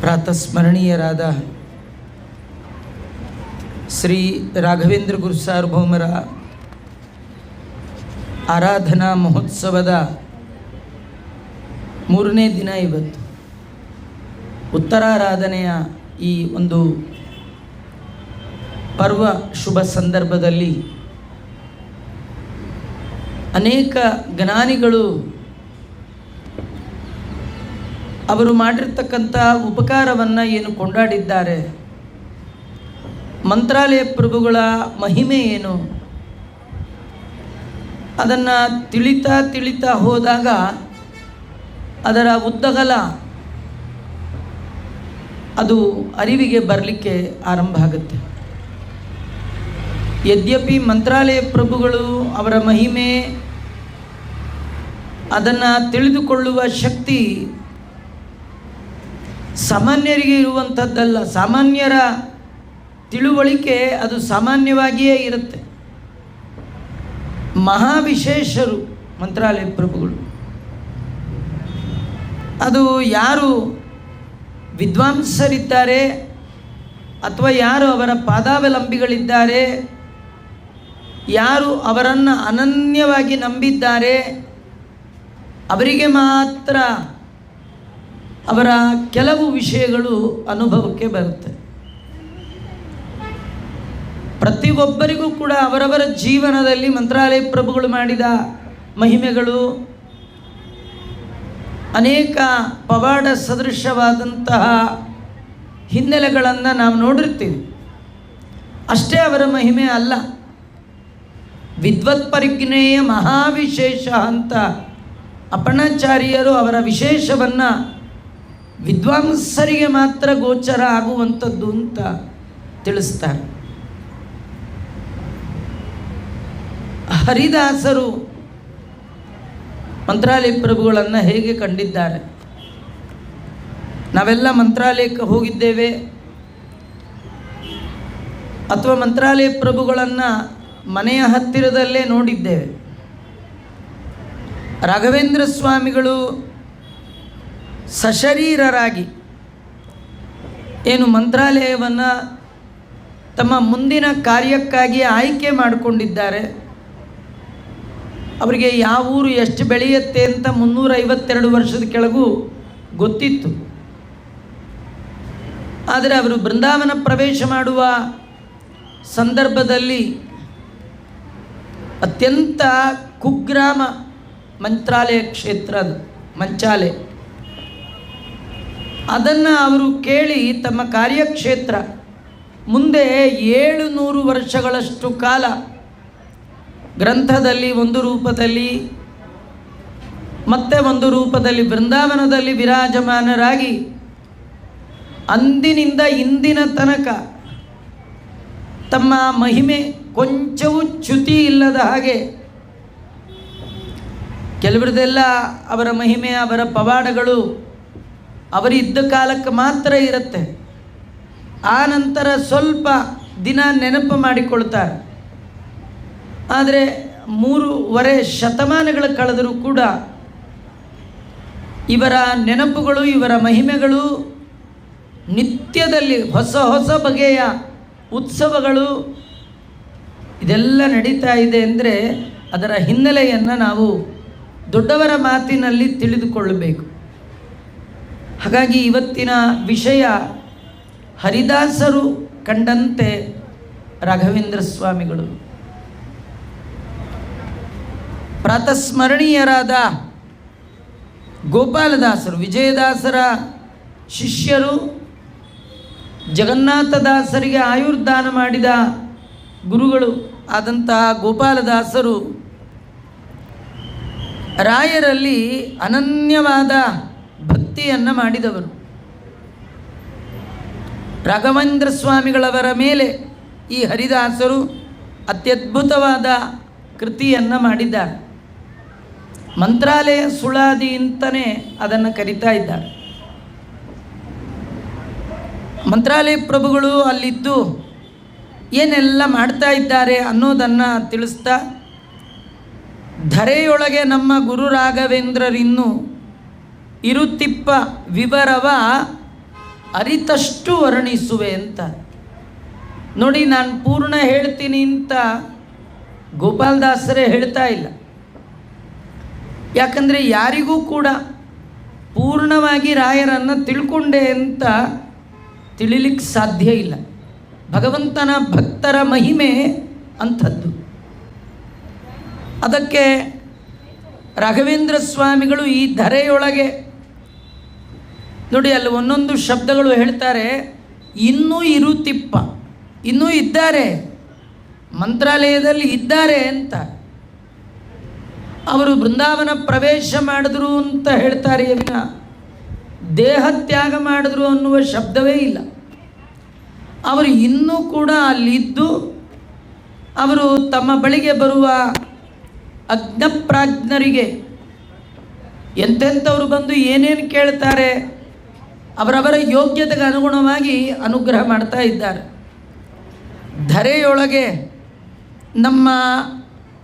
ಪ್ರಾತಸ್ಮರಣೀಯರಾದ ಶ್ರೀ ರಾಘವೇಂದ್ರ ಗುರು ಸಾರ್ವಭೌಮರ ಆರಾಧನಾ ಮಹೋತ್ಸವದ 3ನೇ ದಿನ ಇವತ್ತು. ಉತ್ತರಾರಾಧನೆಯ ಈ ಒಂದು ಪರ್ವ ಶುಭ ಸಂದರ್ಭದಲ್ಲಿ ಅನೇಕ ಜ್ಞಾನಿಗಳು ಅವರು ಮಾಡಿರ್ತಕ್ಕಂಥ ಉಪಕಾರವನ್ನು ಏನು ಕೊಂಡಾಡಿದ್ದಾರೆ, ಮಂತ್ರಾಲಯ ಪ್ರಭುಗಳ ಮಹಿಮೆ ಏನು, ಅದನ್ನು ತಿಳಿತಾ ಹೋದಾಗ ಅದರ ಉದ್ದಗಲ ಅದು ಅರಿವಿಗೆ ಬರಲಿಕ್ಕೆ ಆರಂಭ ಆಗುತ್ತೆ. ಯದ್ಯಪಿ ಮಂತ್ರಾಲಯ ಪ್ರಭುಗಳು ಅವರ ಮಹಿಮೆ ಅದನ್ನು ತಿಳಿದುಕೊಳ್ಳುವ ಶಕ್ತಿ ಸಾಮಾನ್ಯರಿಗೆ ಇರುವಂಥದ್ದಲ್ಲ. ಸಾಮಾನ್ಯರ ತಿಳುವಳಿಕೆ ಅದು ಸಾಮಾನ್ಯವಾಗಿಯೇ ಇರುತ್ತೆ. ಮಹಾವಿಶೇಷರು ಮಂತ್ರಾಲಯ ಪ್ರಭುಗಳು. ಅದು ಯಾರು ವಿದ್ವಾಂಸರಿದ್ದಾರೆ ಅಥವಾ ಯಾರು ಅವರ ಪಾದಾವಲಂಬಿಗಳಿದ್ದಾರೆ, ಯಾರು ಅವರನ್ನು ಅನನ್ಯವಾಗಿ ನಂಬಿದ್ದಾರೆ, ಅವರಿಗೆ ಮಾತ್ರ ಅವರ ಕೆಲವು ವಿಷಯಗಳು ಅನುಭವಕ್ಕೆ ಬರುತ್ತೆ. ಪ್ರತಿಯೊಬ್ಬರಿಗೂ ಕೂಡ ಅವರವರ ಜೀವನದಲ್ಲಿ ಮಂತ್ರಾಲಯ ಪ್ರಭುಗಳು ಮಾಡಿದ ಮಹಿಮೆಗಳು ಅನೇಕ ಪವಾಡ ಸದೃಶವಾದಂತಹ ಹಿನ್ನೆಲೆಗಳನ್ನು ನಾವು ನೋಡಿರ್ತೀವಿ. ಅಷ್ಟೇ ಅವರ ಮಹಿಮೆ ಅಲ್ಲ, ವಿದ್ವತ್ ಪರಿಜ್ಞೇಯ ಮಹಾವಿಶೇಷ ಅಂತ ಅಪ್ಪಣಾಚಾರ್ಯರು ಅವರ ವಿಶೇಷವನ್ನು ವಿದ್ವಾಂಸರಿಗೆ ಮಾತ್ರ ಗೋಚರ ಆಗುವಂಥದ್ದು ಅಂತ ತಿಳಿಸ್ತಾರೆ. ಹರಿದಾಸರು ಮಂತ್ರಾಲಯ ಪ್ರಭುಗಳನ್ನು ಹೇಗೆ ಕಂಡಿದ್ದಾರೆ? ನಾವೆಲ್ಲ ಮಂತ್ರಾಲಯಕ್ಕೆ ಹೋಗಿದ್ದೇವೆ ಅಥವಾ ಮಂತ್ರಾಲಯ ಪ್ರಭುಗಳನ್ನು ಮನೆಯ ಹತ್ತಿರದಲ್ಲೇ ನೋಡಿದ್ದೇವೆ. ರಾಘವೇಂದ್ರ ಸ್ವಾಮಿಗಳು ಸಶರೀರರಾಗಿ ಏನು ಮಂತ್ರಾಲಯವನ್ನು ತಮ್ಮ ಮುಂದಿನ ಕಾರ್ಯಕ್ಕಾಗಿ ಆಯ್ಕೆ ಮಾಡಿಕೊಂಡಿದ್ದಾರೆ. ಅವರಿಗೆ ಯಾವ ಊರು ಎಷ್ಟು ಬೆಳೆಯುತ್ತೆ ಅಂತ 352 ವರ್ಷದ ಕೆಳಗೂ ಗೊತ್ತಿತ್ತು. ಆದರೆ ಅವರು ಬೃಂದಾವನ ಪ್ರವೇಶ ಮಾಡುವ ಸಂದರ್ಭದಲ್ಲಿ ಅತ್ಯಂತ ಕುಗ್ರಾಮ ಮಂತ್ರಾಲಯ ಕ್ಷೇತ್ರ, ಮಂಚಾಲೆ, ಅದನ್ನು ಅವರು ಕೇಳಿ ತಮ್ಮ ಕಾರ್ಯಕ್ಷೇತ್ರ ಮುಂದೆ 700 ವರ್ಷಗಳಷ್ಟು ಕಾಲ ಗ್ರಂಥದಲ್ಲಿ ಒಂದು ರೂಪದಲ್ಲಿ ಮತ್ತೆ ಒಂದು ರೂಪದಲ್ಲಿ ಬೃಂದಾವನದಲ್ಲಿ ವಿರಾಜಮಾನರಾಗಿ ಅಂದಿನಿಂದ ಇಂದಿನ ತನಕ ತಮ್ಮ ಮಹಿಮೆ ಕೊಂಚವೂ ಚ್ಯುತಿ ಇಲ್ಲದ ಹಾಗೆ, ಕೆಲವರದೆಲ್ಲ ಅವರ ಮಹಿಮೆ ಅವರ ಪವಾಡಗಳು ಅವರಿದ್ದ ಕಾಲಕ್ಕೆ ಮಾತ್ರ ಇರುತ್ತೆ. ಆ ನಂತರ ಸ್ವಲ್ಪ ದಿನ ನೆನಪು ಮಾಡಿಕೊಳ್ತಾರೆ. ಆದರೆ 3.5 ಶತಮಾನಗಳ ಕಳೆದರೂ ಕೂಡ ಇವರ ನೆನಪುಗಳು, ಇವರ ಮಹಿಮೆಗಳು ನಿತ್ಯದಲ್ಲಿ ಹೊಸ ಹೊಸ ಬಗೆಯ ಉತ್ಸವಗಳು ಇದೆಲ್ಲ ನಡೀತಾ ಇದೆ ಅಂದರೆ ಅದರ ಹಿನ್ನೆಲೆಯನ್ನು ನಾವು ದೊಡ್ಡವರ ಮಾತಿನಲ್ಲಿ ತಿಳಿದುಕೊಳ್ಳಬೇಕು. ಹಾಗಾಗಿ ಇವತ್ತಿನ ವಿಷಯ ಹರಿದಾಸರು ಕಂಡಂತೆ ರಾಘವೇಂದ್ರ ಸ್ವಾಮಿಗಳು. ಪ್ರಾತಸ್ಮರಣೀಯರಾದ ಗೋಪಾಲದಾಸರು, ವಿಜಯದಾಸರ ಶಿಷ್ಯರು, ಜಗನ್ನಾಥದಾಸರಿಗೆ ಆಯುರ್ದಾನ ಮಾಡಿದ ಗುರುಗಳು ಆದಂತಹ ಗೋಪಾಲದಾಸರು ರಾಯರಲ್ಲಿ ಅನನ್ಯವಾದ ಭಕ್ತಿಯನ್ನು ಮಾಡಿದವರು. ರಾಘವೇಂದ್ರ ಸ್ವಾಮಿಗಳವರ ಮೇಲೆ ಈ ಹರಿದಾಸರು ಅತ್ಯದ್ಭುತವಾದ ಕೃತಿಯನ್ನು ಮಾಡಿದ್ದಾರೆ. ಮಂತ್ರಾಲಯ ಸುಳಾದಿ ಅಂತಲೇ ಅದನ್ನು ಕರೀತಾ ಇದ್ದಾರೆ. ಮಂತ್ರಾಲಯ ಪ್ರಭುಗಳು ಅಲ್ಲಿದ್ದು ಏನೆಲ್ಲ ಮಾಡ್ತಾ ಇದ್ದಾರೆ ಅನ್ನೋದನ್ನು ತಿಳಿಸ್ತಾ, ಧರೆಯೊಳಗೆ ನಮ್ಮ ಗುರು ರಾಘವೇಂದ್ರರಿನ್ನು ಇರುತ್ತಿಪ್ಪ ವಿವರವ ಅರಿತಷ್ಟು ವರ್ಣಿಸುವೆ ಅಂತ. ನೋಡಿ, ನಾನು ಪೂರ್ಣ ಹೇಳ್ತೀನಿ ಅಂತ ಗೋಪಾಲದಾಸರೇ ಹೇಳ್ತಾ ಇಲ್ಲ. ಯಾಕಂದರೆ ಯಾರಿಗೂ ಕೂಡ ಪೂರ್ಣವಾಗಿ ರಾಯರನ್ನು ತಿಳ್ಕೊಂಡೆ ಅಂತ ತಿಳಿಲಿಕ್ಕೆ ಸಾಧ್ಯ ಇಲ್ಲ. ಭಗವಂತನ ಭಕ್ತರ ಮಹಿಮೆ ಅಂಥದ್ದು. ಅದಕ್ಕೆ ರಾಘವೇಂದ್ರ ಸ್ವಾಮಿಗಳು ಈ ಧರೆಯೊಳಗೆ ನೋಡಿ, ಅಲ್ಲಿ ಒಂದೊಂದು ಶಬ್ದಗಳು ಹೇಳ್ತಾರೆ. ಇನ್ನೂ ಇರುತ್ತಿಪ್ಪ, ಇನ್ನೂ ಇದ್ದಾರೆ, ಮಂತ್ರಾಲಯದಲ್ಲಿ ಇದ್ದಾರೆ ಅಂತ. ಅವರು ಬೃಂದಾವನ ಪ್ರವೇಶ ಮಾಡಿದ್ರು ಅಂತ ಹೇಳ್ತಾರೆ ವಿನ ದೇಹ ತ್ಯಾಗ ಮಾಡಿದ್ರು ಅನ್ನುವ ಶಬ್ದವೇ ಇಲ್ಲ. ಅವರು ಇನ್ನೂ ಕೂಡ ಅಲ್ಲಿದ್ದು ಅವರು ತಮ್ಮ ಬಳಿಗೆ ಬರುವ ಅಜ್ಞಪ್ರಾಜ್ಞರಿಗೆ ಎಂತೆಂಥವ್ರು ಬಂದು ಏನೇನು ಕೇಳ್ತಾರೆ ಅವರವರ ಯೋಗ್ಯತೆಗೆ ಅನುಗುಣವಾಗಿ ಅನುಗ್ರಹ ಮಾಡ್ತಾ ಇದ್ದಾರೆ. ಧರೆಯೊಳಗೆ ನಮ್ಮ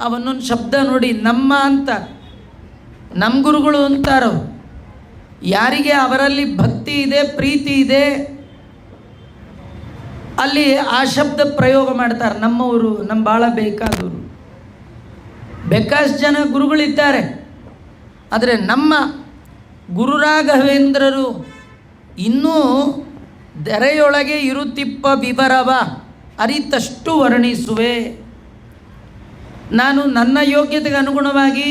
ಅವನೊಂದು ಶಬ್ದ ನೋಡಿ, ನಮ್ಮ ಅಂತ ನಮ್ಮ ಗುರುಗಳು ಅಂತಾರೋ. ಯಾರಿಗೆ ಅವರಲ್ಲಿ ಭಕ್ತಿ ಇದೆ, ಪ್ರೀತಿ ಇದೆ, ಅಲ್ಲಿ ಆ ಶಬ್ದ ಪ್ರಯೋಗ ಮಾಡ್ತಾರೆ. ನಮ್ಮವರು, ನಮ್ಮ ಭಾಳ ಬೇಕಾದವರು, ಬೇಕಾಷ್ಟು ಜನ ಗುರುಗಳಿದ್ದಾರೆ. ಆದರೆ ನಮ್ಮ ಗುರು ರಾಘವೇಂದ್ರರು ಇನ್ನೂ ಧರೆಯೊಳಗೆ ಇರುತ್ತಿಪ್ಪ ವಿವರವ ಅರಿತಷ್ಟು ವರ್ಣಿಸುವೆ. ನಾನು ನನ್ನ ಯೋಗ್ಯತೆಗೆ ಅನುಗುಣವಾಗಿ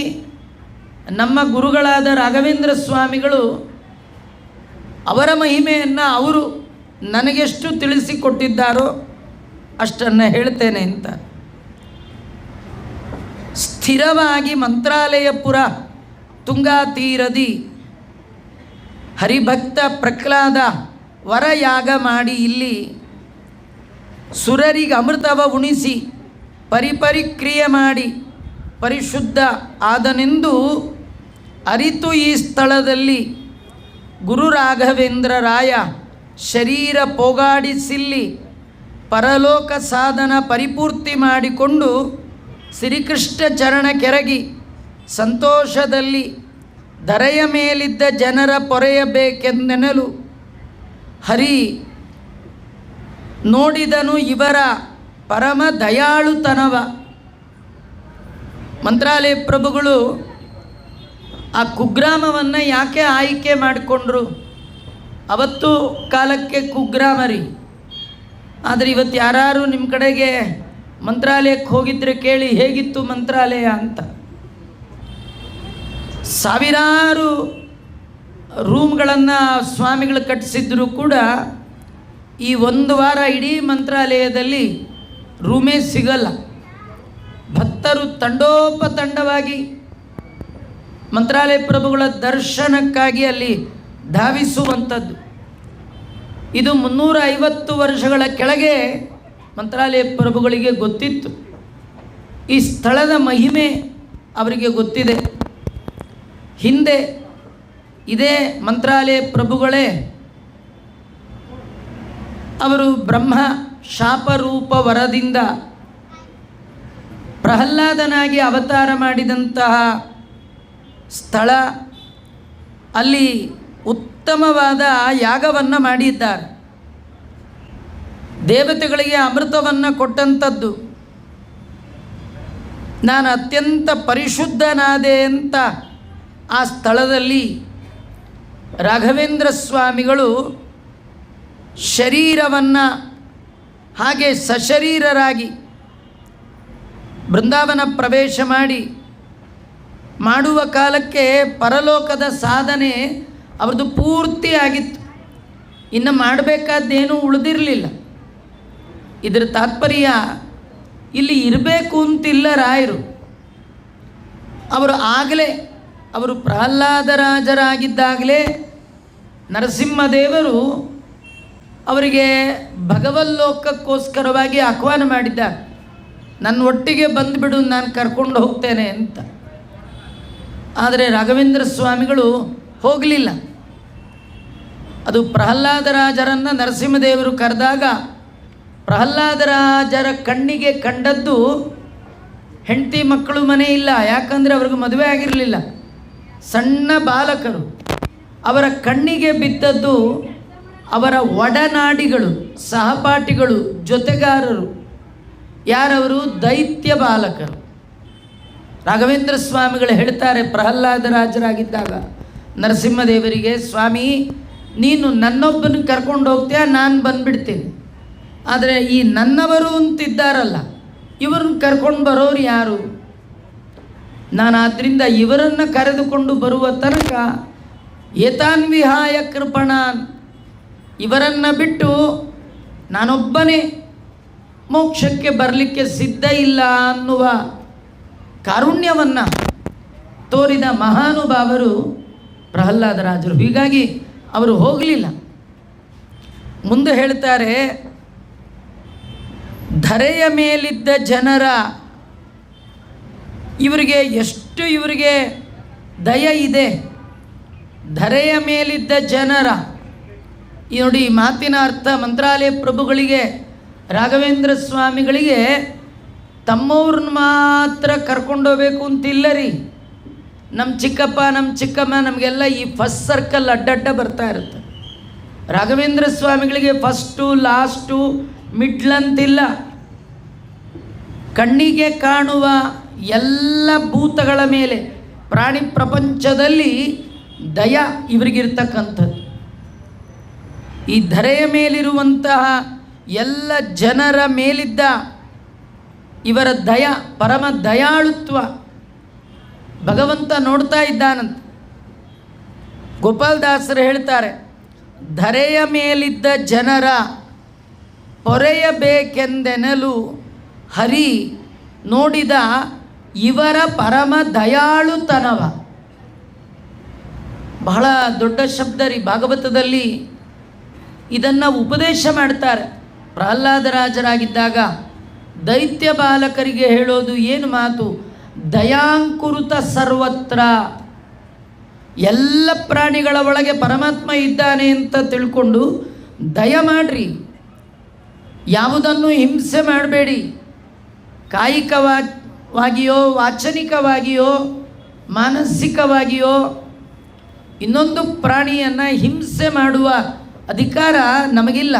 ನಮ್ಮ ಗುರುಗಳಾದ ರಾಘವೇಂದ್ರ ಸ್ವಾಮಿಗಳು ಅವರ ಮಹಿಮೆಯನ್ನು ಅವರು ನನಗೆಷ್ಟು ತಿಳಿಸಿಕೊಟ್ಟಿದ್ದಾರೋ ಅಷ್ಟನ್ನು ಹೇಳ್ತೇನೆ ಅಂತ. ಸ್ಥಿರವಾಗಿ ಮಂತ್ರಾಲಯಪುರ ತುಂಗಾ ತೀರದಿ ಹರಿಭಕ್ತ ಪ್ರಹ್ಲಾದ ವರಯಾಗ ಮಾಡಿ ಇಲ್ಲಿ ಸುರರಿಗೆ ಅಮೃತವ ಉಣಿಸಿ ಪರಿಪರಿಕ್ರಿಯೆ ಮಾಡಿ ಪರಿಶುದ್ಧ ಆದನೆಂದು ಅರಿತು ಈ ಸ್ಥಳದಲ್ಲಿ ಗುರು ರಾಘವೇಂದ್ರ ರಾಯ ಶರೀರ ಪೋಗಾಡಿಸಿಲ್ಲಿ ಪರಲೋಕ ಸಾಧನ ಪರಿಪೂರ್ತಿ ಮಾಡಿಕೊಂಡು ಶ್ರೀಕೃಷ್ಣ ಚರಣ ಕೆರಗಿ ಸಂತೋಷದಲ್ಲಿ ಧರೆಯ ಮೇಲಿದ್ದ ಜನರ ಪೊರೆಯಬೇಕೆಂದೆನಲು ಹರಿ ನೋಡಿದನು ಇವರ ಪರಮ ದಯಾಳುತನವ. ಮಂತ್ರಾಲಯ ಪ್ರಭುಗಳು ಆ ಕುಗ್ರಾಮವನ್ನು ಯಾಕೆ ಆಯ್ಕೆ ಮಾಡಿಕೊಂಡ್ರು? ಅವತ್ತು ಕಾಲಕ್ಕೆ ಕುಗ್ರಾಮ ರೀ. ಆದರೆ ಇವತ್ತು ಯಾರು ನಿಮ್ಮ ಕಡೆಗೆ ಮಂತ್ರಾಲಯಕ್ಕೆ ಹೋಗಿದ್ರೆ ಕೇಳಿ ಹೇಗಿತ್ತು ಮಂತ್ರಾಲಯ ಅಂತ. ಸಾವಿರಾರು ರೂಮ್ಗಳನ್ನು ಸ್ವಾಮಿಗಳು ಕಟ್ಟಿಸಿದ್ರು ಕೂಡ ಈ ಒಂದು ವಾರ ಇಡೀ ಮಂತ್ರಾಲಯದಲ್ಲಿ ರೂಮೇ ಸಿಗಲ್ಲ. ಭಕ್ತರು ತಂಡೋಪತಂಡವಾಗಿ ಮಂತ್ರಾಲಯ ಪ್ರಭುಗಳ ದರ್ಶನಕ್ಕಾಗಿ ಅಲ್ಲಿ ಧಾವಿಸುವಂಥದ್ದು. ಇದು 350 ವರ್ಷಗಳ ಕೆಳಗೆ ಮಂತ್ರಾಲಯ ಪ್ರಭುಗಳಿಗೆ ಗೊತ್ತಿತ್ತು. ಈ ಸ್ಥಳದ ಮಹಿಮೆ ಅವರಿಗೆ ಗೊತ್ತಿದೆ. ಹಿಂದೆ ಇದೇ ಮಂತ್ರಾಲಯ ಪ್ರಭುಗಳೇ ಅವರು ಬ್ರಹ್ಮ ಶಾಪರೂಪ ವರದಿಂದ ಪ್ರಹ್ಲಾದನಾಗಿ ಅವತಾರ ಮಾಡಿದಂತಹ ಸ್ಥಳ. ಅಲ್ಲಿ ಉತ್ತಮವಾದ ಯಾಗವನ್ನು ಮಾಡಿದ್ದಾರೆ. ದೇವತೆಗಳಿಗೆ ಅಮೃತವನ್ನು ಕೊಟ್ಟಂಥದ್ದು. ನಾನು ಅತ್ಯಂತ ಪರಿಶುದ್ಧನಾದೆ ಅಂತ ಆ ಸ್ಥಳದಲ್ಲಿ ರಾಘವೇಂದ್ರ ಸ್ವಾಮಿಗಳು ಶರೀರವನ್ನು ಹಾಗೆ ಸಶರೀರರಾಗಿ ಬೃಂದಾವನ ಪ್ರವೇಶ ಮಾಡುವ ಕಾಲಕ್ಕೆ ಪರಲೋಕದ ಸಾಧನೆ ಅವ್ರದ್ದು ಪೂರ್ತಿ ಆಗಿತ್ತು. ಇನ್ನು ಮಾಡಬೇಕಾದ್ದೇನೂ ಉಳಿದಿರಲಿಲ್ಲ. ಇದರ ತಾತ್ಪರ್ಯ ಇಲ್ಲಿ ಇರಬೇಕು ಅಂತಿಲ್ಲ ರಾಯರು. ಅವರು ಪ್ರಹ್ಲಾದರಾಜರಾಗಿದ್ದಾಗಲೇ ನರಸಿಂಹದೇವರು ಅವರಿಗೆ ಭಗವಲ್ಲೋಕಕ್ಕೋಸ್ಕರವಾಗಿ ಆಹ್ವಾನ ಮಾಡಿದ್ದಾರೆ. ನನ್ನ ಒಟ್ಟಿಗೆ ಬಂದುಬಿಡು, ನಾನು ಕರ್ಕೊಂಡು ಹೋಗ್ತೇನೆ ಅಂತ. ಆದರೆ ರಾಘವೇಂದ್ರ ಸ್ವಾಮಿಗಳು ಹೋಗಲಿಲ್ಲ. ಅದು ಪ್ರಹ್ಲಾದರಾಜರನ್ನು ನರಸಿಂಹದೇವರು ಕರೆದಾಗ ಪ್ರಹ್ಲಾದರಾಜರ ಕಣ್ಣಿಗೆ ಕಂಡದ್ದು ಹೆಂಡತಿ ಮಕ್ಕಳು ಮನೆ ಇಲ್ಲ. ಯಾಕಂದರೆ ಅವ್ರಿಗೆ ಮದುವೆ ಆಗಿರಲಿಲ್ಲ, ಸಣ್ಣ ಬಾಲಕರು. ಅವರ ಕಣ್ಣಿಗೆ ಬಿದ್ದದ್ದು ಅವರ ಒಡನಾಡಿಗಳು, ಸಹಪಾಠಿಗಳು, ಜೊತೆಗಾರರು ಯಾರವರು? ದೈತ್ಯ ಬಾಲಕರು. ರಾಘವೇಂದ್ರ ಸ್ವಾಮಿಗಳು ಹೇಳ್ತಾರೆ, ಪ್ರಹ್ಲಾದರಾಜರಾಗಿದ್ದಾಗ ನರಸಿಂಹದೇವರಿಗೆ, ಸ್ವಾಮಿ ನೀನು ನನ್ನೊಬ್ಬನ ಕರ್ಕೊಂಡು ಹೋಗ್ತೀಯ, ನಾನು ಬಂದುಬಿಡ್ತೀನಿ. ಆದರೆ ಈ ನನ್ನವರು ಅಂತಿದ್ದಾರಲ್ಲ, ಇವ್ರನ್ನ ಕರ್ಕೊಂಡು ಬರೋರು ಯಾರು? ನಾನು ಆದ್ದರಿಂದ ಇವರನ್ನು ಕರೆದುಕೊಂಡು ಬರುವ ತನಕ ಏತಾನ್ ವಿಹಾಯ ಕೃಪಣಾನ್, ಇವರನ್ನು ಬಿಟ್ಟು ನಾನೊಬ್ಬನೇ ಮೋಕ್ಷಕ್ಕೆ ಬರಲಿಕ್ಕೆ ಸಿದ್ಧ ಇಲ್ಲ ಅನ್ನುವ ಕಾರುಣ್ಯವನ್ನು ತೋರಿದ ಮಹಾನುಭಾವರು ಪ್ರಹ್ಲಾದರಾಜರು. ಹೀಗಾಗಿ ಅವರು ಹೋಗಲಿಲ್ಲ. ಮುಂದೆ ಹೇಳ್ತಾರೆ, ಧರೆಯ ಮೇಲಿದ್ದ ಜನರ ಇವರಿಗೆ ದಯ ಇದೆ. ಧರೆಯ ಮೇಲಿದ್ದ ಜನರ, ನೋಡಿ ಈ ಮಾತಿನ ಅರ್ಥ, ಮಂತ್ರಾಲಯ ಪ್ರಭುಗಳಿಗೆ, ರಾಘವೇಂದ್ರ ಸ್ವಾಮಿಗಳಿಗೆ ತಮ್ಮವ್ರನ್ನ ಮಾತ್ರ ಕರ್ಕೊಂಡೋಗ್ಬೇಕು ಅಂತಿಲ್ಲ ರೀ. ನಮ್ಮ ಚಿಕ್ಕಪ್ಪ, ನಮ್ಮ ಚಿಕ್ಕಮ್ಮ, ನಮಗೆಲ್ಲ ಈ ಫಸ್ಟ್ ಸರ್ಕಲ್ ಅಡ್ಡಡ್ಡ ಬರ್ತಾ ಇರುತ್ತೆ. ರಾಘವೇಂದ್ರ ಸ್ವಾಮಿಗಳಿಗೆ ಫಸ್ಟು, ಲಾಸ್ಟು, ಮಿಡ್ಲಂತಿಲ್ಲ. ಕಣ್ಣಿಗೆ ಕಾಣುವ ಎಲ್ಲ ಭೂತಗಳ ಮೇಲೆ, ಪ್ರಾಣಿ ಪ್ರಪಂಚದಲ್ಲಿ ದಯ ಇವರಿಗಿರ್ತಕ್ಕಂಥದ್ದು. ಈ ಧರೆಯ ಮೇಲಿರುವಂತಹ ಎಲ್ಲ ಜನರ ಮೇಲಿದ್ದ ಇವರ ದಯ, ಪರಮ ದಯಾಳುತ್ವ ಭಗವಂತ ನೋಡ್ತಾ ಇದ್ದಾನಂತ. ಗೋಪಾಲದಾಸರು ಹೇಳ್ತಾರೆ, ಧರೆಯ ಮೇಲಿದ್ದ ಜನರ ಪೊರೆಯಬೇಕೆಂದೆನಲು ಹರಿ ನೋಡಿದ ಇವರ ಪರಮ ದಯಾಳುತನವ. ಬಹಳ ದೊಡ್ಡ ಶಬ್ದ ರೀ. ಭಾಗವತದಲ್ಲಿ ಇದನ್ನು ಉಪದೇಶ ಮಾಡ್ತಾರೆ. ಪ್ರಹ್ಲಾದರಾಜರಾಗಿದ್ದಾಗ ದೈತ್ಯ ಬಾಲಕರಿಗೆ ಹೇಳೋದು ಏನು ಮಾತು? ದಯಾಂಕುರುತ ಸರ್ವತ್ರ, ಎಲ್ಲ ಪ್ರಾಣಿಗಳ ಒಳಗೆ ಪರಮಾತ್ಮ ಇದ್ದಾನೆ ಅಂತ ತಿಳ್ಕೊಂಡು ದಯ ಮಾಡ್ರಿ, ಯಾವುದನ್ನು ಹಿಂಸೆ ಮಾಡಬೇಡಿ. ಕಾಯಿಕವಾಗಿಯೋ, ವಾಚನಿಕವಾಗಿಯೋ, ಮಾನಸಿಕವಾಗಿಯೋ ಇನ್ನೊಂದು ಪ್ರಾಣಿಯನ್ನು ಹಿಂಸೆ ಮಾಡುವ ಅಧಿಕಾರ ನಮಗಿಲ್ಲ.